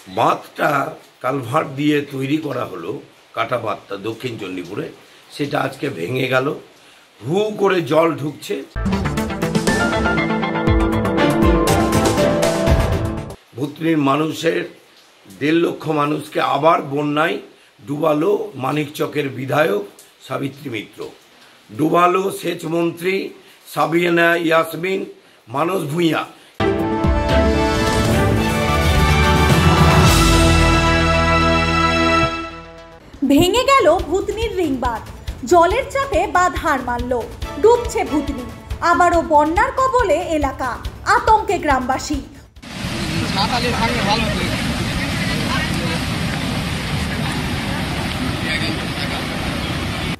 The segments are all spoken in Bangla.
বাঁধটা কালভার্ট দিয়ে তৈরি করা হলো, কাটা বাঁধটা দক্ষিণ চণ্ডীপুরে, সেটা আজকে ভেঙে গেল। হু করে জল ঢুকছে। ভূতনির মানুষের 1.5 লক্ষ মানুষকে আবার বন্যায় ডুবালো মানিকচকের বিধায়ক সাবিত্রী মিত্র, ডুবালো সেচমন্ত্রী সাবিনা ইয়াসমিন, মানস ভূঁইয়া। ভেঙে গেল ভূতনির রিং বাঁধ, জলের চাপে বাঁধ হার মানল, ডুবছে ভূতনি। আবারও বন্যার কবলে এলাকা, আতঙ্কে গ্রামবাসী।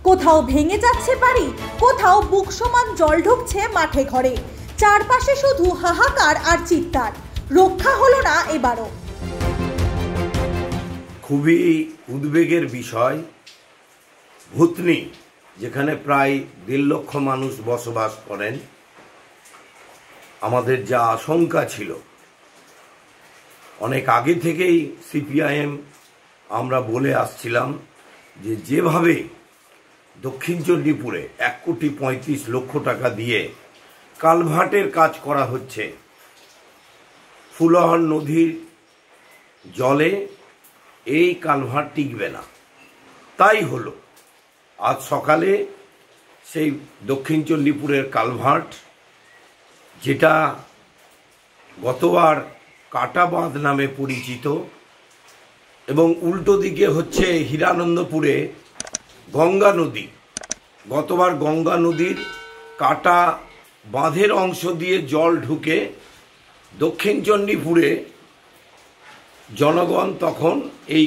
কোথাও ভেঙে যাচ্ছে বাড়ি, কোথাও বুক সমান জল ঢুকছে মাঠে ঘরে। চারপাশে শুধু হাহাকার আর চিৎকার, রক্ষা হলো না এবারও। খুবই উদ্বেগের বিষয়। ভূতনি, যেখানে প্রায় 1.5 লক্ষ মানুষ বসবাস করেন, আমাদের যা আশঙ্কা ছিল, অনেক আগে থেকেই সিপিআইএম আমরা বলে আসছিলাম যে যেভাবে দক্ষিণ চণ্ডীপুরে 1,35,00,000 টাকা দিয়ে কালভার্টের কাজ করা হচ্ছে, ফুলহর নদীর জলে এই কালভার্ট টিকবে না। তাই হলো আজ সকালে সেই দক্ষিণ চণ্ডীপুরের কালভার্ট, যেটা গতবার কাটা বাঁধ নামে পরিচিত, এবং উল্টো দিকে হচ্ছে হীরানন্দপুরে গঙ্গা নদী। গতবার গঙ্গা নদীর কাটা বাঁধের অংশ দিয়ে জল ঢুকে দক্ষিণ চণ্ডীপুরে জনগণ তখন এই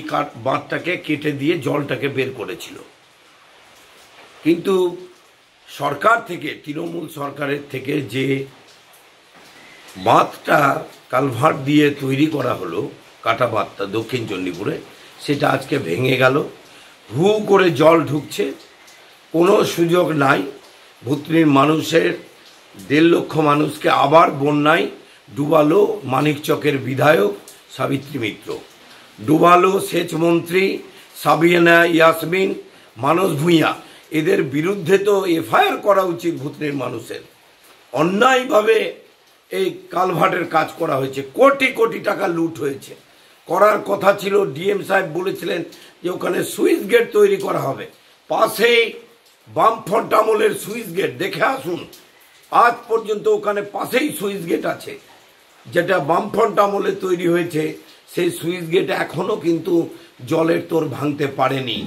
বাঁধটাকে কেটে দিয়ে জলটাকে বের করেছিল। কিন্তু সরকার থেকে, তৃণমূল সরকারের থেকে যে বাঁধটা কালভার্ট দিয়ে তৈরি করা হলো, কাটা বাঁধটা দক্ষিণ চণ্ডীপুরে, সেটা আজকে ভেঙে গেল। হু করে জল ঢুকছে, কোনো সুযোগ নাই। ভূতনির মানুষের 1.5 লক্ষ মানুষকে আবার বন্যায় ডুবালো মানিকচকের বিধায়ক সাবিত্রী মিত্র, ডুবালো সেচমন্ত্রী সাবিনা ইয়াসমিন, মানস ভূঁইয়া। এদের বিরুদ্ধে তো এফআইআর করা উচিত। ভূতনির মানুষের অন্যায়ভাবে এই কালভার্টের কাজ করা হয়েছে, কোটি কোটি টাকা লুট হয়েছে। করার কথা ছিল, ডিএম সাহেব বলেছিলেন যে ওখানে সুইচ গেট তৈরি করা হবে। পাশেই বামফ্রন্ট আমলের সুইচ গেট, দেখে আসুন। আজ পর্যন্ত ওখানে পাশেই সুইচ গেট আছে, যেটা বামফ্রন্ট আমলে তৈরি হয়েছে। সেই সুইচ গেট এখনো কিন্তু জলের তোর ভাঙতে পারেনি।